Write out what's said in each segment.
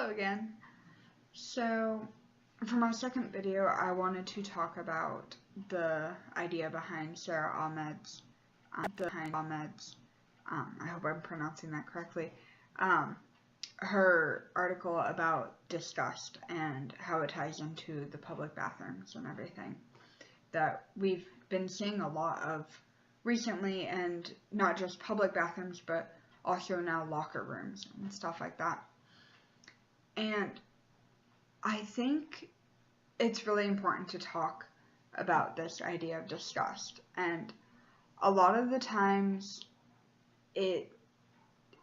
Hello again. So, for my second video, I wanted to talk about the idea behind Sarah Ahmed's, I hope I'm pronouncing that correctly, her article about disgust and how it ties into the public bathrooms and everything that we've been seeing a lot of recently, and not just public bathrooms, but also now locker rooms and stuff like that. And I think it's really important to talk about this idea of disgust. And a lot of the times it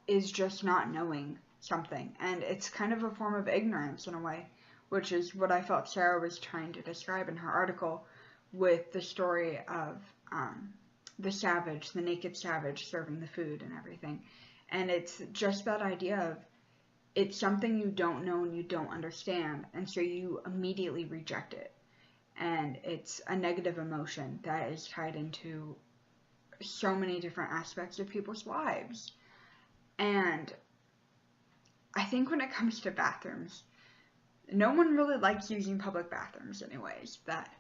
is just not knowing something. And it's kind of a form of ignorance in a way, which is what I felt Sarah was trying to describe in her article with the story of the naked savage serving the food and everything. And it's just that idea of it's something you don't know and you don't understand, and so you immediately reject it. And it's a negative emotion that is tied into so many different aspects of people's lives. And I think when it comes to bathrooms, no one really likes using public bathrooms anyways. That,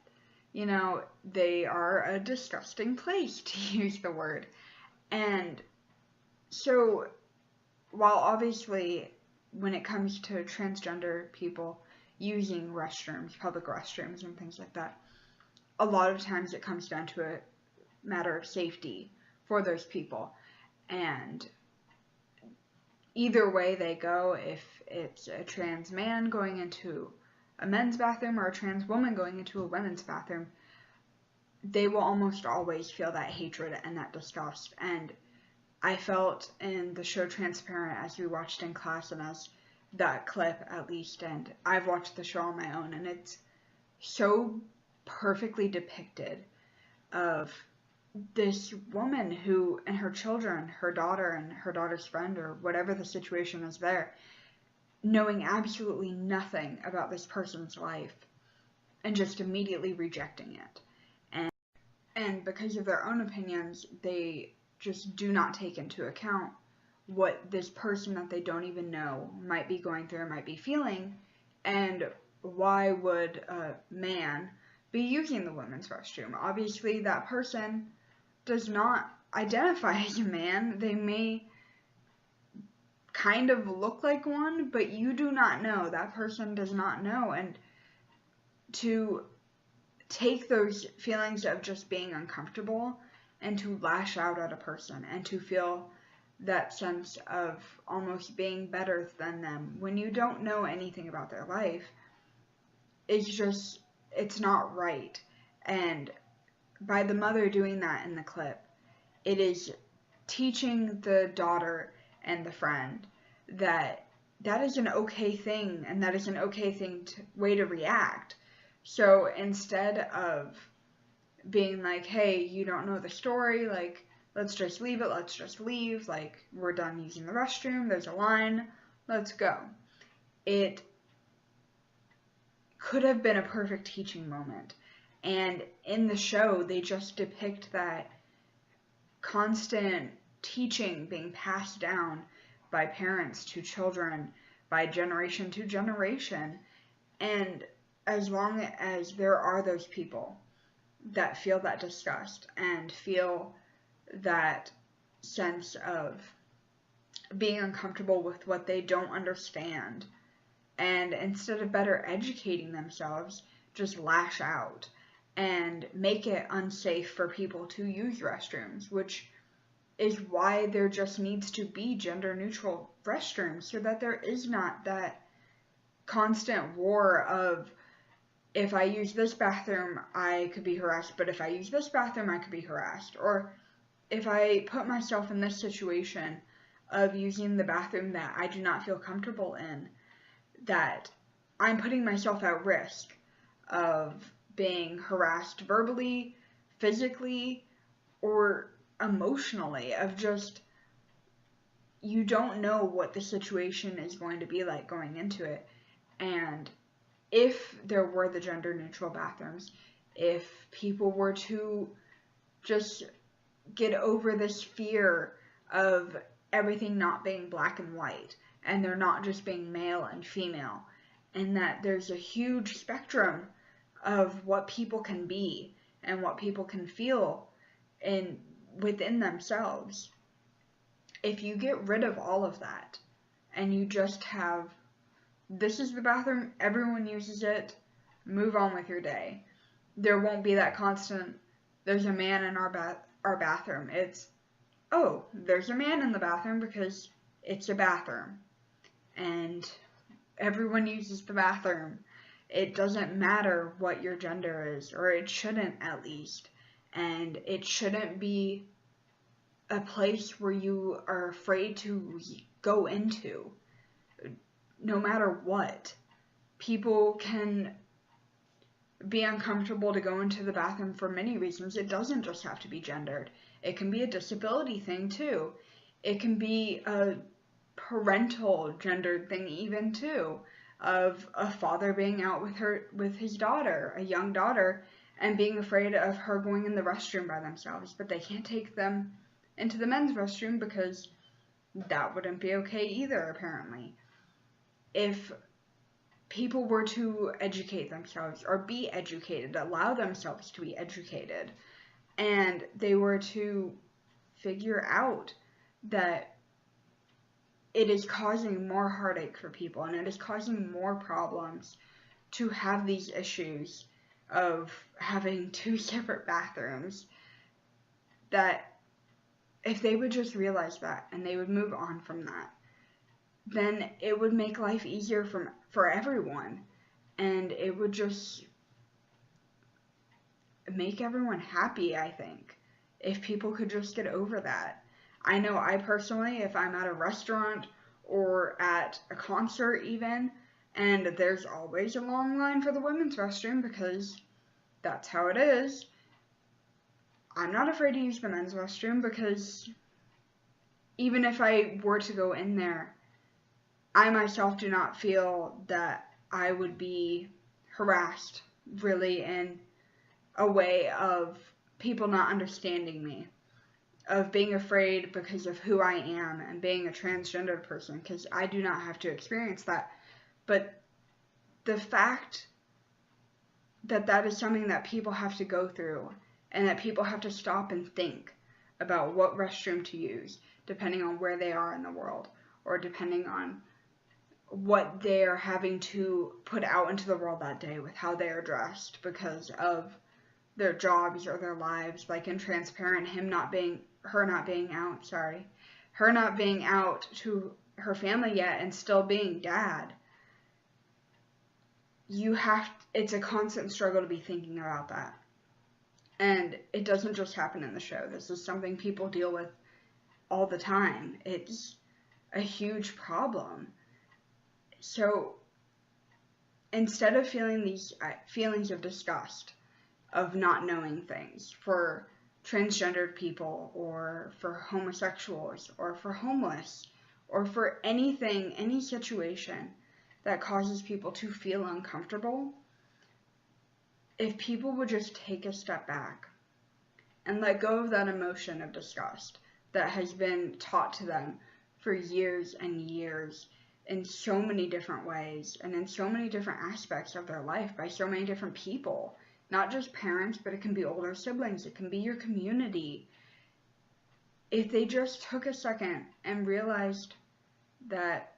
they are a disgusting place, to use the word. And so, while obviously when it comes to transgender people using restrooms, public restrooms and things like that, a lot of times it comes down to a matter of safety for those people. And either way they go, if it's a trans man going into a men's bathroom or a trans woman going into a women's bathroom, they will almost always feel that hatred and that disgust. And I felt in the show Transparent, as we watched in class, and as that clip at least, and I've watched the show on my own, and it's so perfectly depicted of this woman who, and her children, her daughter and her daughter's friend, or whatever the situation is there, knowing absolutely nothing about this person's life and just immediately rejecting it. And because of their own opinions, they just do not take into account what this person that they don't even know might be going through, might be feeling, and why would a man be using the women's restroom? Obviously, that person does not identify as a man. They may kind of look like one, but you do not know. That person does not know. And to take those feelings of just being uncomfortable and to lash out at a person and to feel that sense of almost being better than them when you don't know anything about their life, it's not right. And by the mother doing that in the clip, it is teaching the daughter and the friend that is an okay thing, and that is an okay way to react. So instead of being like, hey, you don't know the story, like, let's just leave it, let's just leave, like, we're done using the restroom, there's a line, let's go. It could have been a perfect teaching moment. And in the show, they just depict that constant teaching being passed down by parents to children, by generation to generation. And as long as there are those people that feel that disgust and feel that sense of being uncomfortable with what they don't understand, and instead of better educating themselves, just lash out and make it unsafe for people to use restrooms, which is why there just needs to be gender-neutral restrooms, so that there is not that constant war of, if I use this bathroom, I could be harassed, but if I use this bathroom, I could be harassed. Or if I put myself in this situation of using the bathroom that I do not feel comfortable in, that I'm putting myself at risk of being harassed verbally, physically, or emotionally, of just, you don't know what the situation is going to be like going into it. And if there were the gender-neutral bathrooms, if people were to just get over this fear of everything not being black and white, and they're not just being male and female, and that there's a huge spectrum of what people can be and what people can feel within themselves. If you get rid of all of that and you just have, this is the bathroom, everyone uses it, move on with your day. There won't be that constant, there's a man in our bathroom. It's, oh, there's a man in the bathroom because it's a bathroom. And everyone uses the bathroom. It doesn't matter what your gender is, or it shouldn't at least. And it shouldn't be a place where you are afraid to go into, no matter what. People can be uncomfortable to go into the bathroom for many reasons. It doesn't just have to be gendered. It can be a disability thing too. It can be a parental gendered thing even too, of a father being out with his daughter, a young daughter, and being afraid of her going in the restroom by themselves, but they can't take them into the men's restroom because that wouldn't be okay either, apparently. If people were to educate themselves or be educated, allow themselves to be educated, and they were to figure out that it is causing more heartache for people and it is causing more problems to have these issues of having two separate bathrooms, that if they would just realize that and they would move on from that, then it would make life easier for everyone, and it would just make everyone happy, I think, if people could just get over that. I know I personally, if I'm at a restaurant or at a concert even, and there's always a long line for the women's restroom because that's how it is, I'm not afraid to use the men's restroom, because even if I were to go in there, I myself do not feel that I would be harassed really in a way of people not understanding me, of being afraid because of who I am and being a transgender person, because I do not have to experience that. But the fact that that is something that people have to go through, and that people have to stop and think about what restroom to use, depending on where they are in the world, or depending on what they're having to put out into the world that day with how they are dressed because of their jobs or their lives. Like in Transparent, her not being out to her family yet and still being dad. It's a constant struggle to be thinking about that. And it doesn't just happen in the show. This is something people deal with all the time. It's a huge problem. So instead of feeling these feelings of disgust, of not knowing things for transgendered people, or for homosexuals, or for homeless, or for anything, any situation that causes people to feel uncomfortable, if people would just take a step back and let go of that emotion of disgust that has been taught to them for years and years in so many different ways and in so many different aspects of their life by so many different people, not just parents, but it can be older siblings, it can be your community. If they just took a second and realized that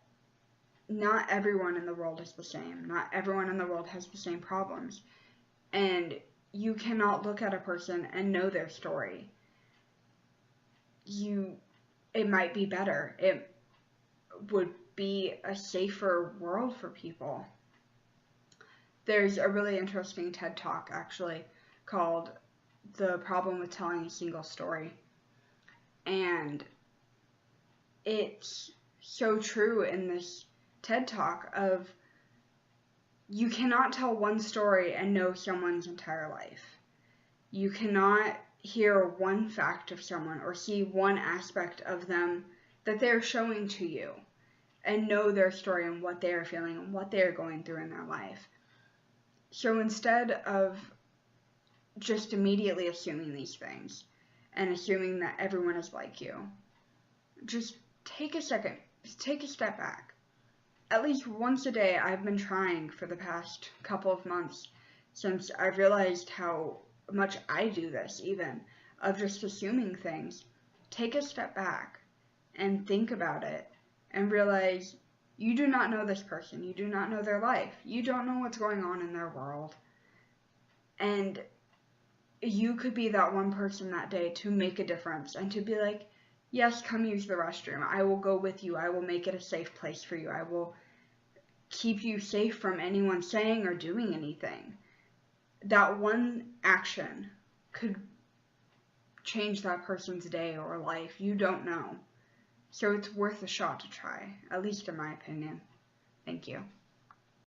not everyone in the world is the same, not everyone in the world has the same problems, and you cannot look at a person and know their story. It might be better. It would be a safer world for people. There's a really interesting TED Talk, actually, called The Problem with Telling a Single Story. And it's so true in this TED Talk of, you cannot tell one story and know someone's entire life. You cannot hear one fact of someone or see one aspect of them that they're showing to you and know their story and what they are feeling and what they are going through in their life. So instead of just immediately assuming these things and assuming that everyone is like you, just take a second, take a step back at least once a day, I've been trying for the past couple of months since I've realized how much I do this, even of just assuming things. Take a step back and think about it and realize you do not know this person. You do not know their life. You don't know what's going on in their world. And you could be that one person that day to make a difference and to be like, yes, come use the restroom. I will go with you. I will make it a safe place for you. I will keep you safe from anyone saying or doing anything. That one action could change that person's day or life. You don't know. So it's worth a shot to try, at least in my opinion. Thank you.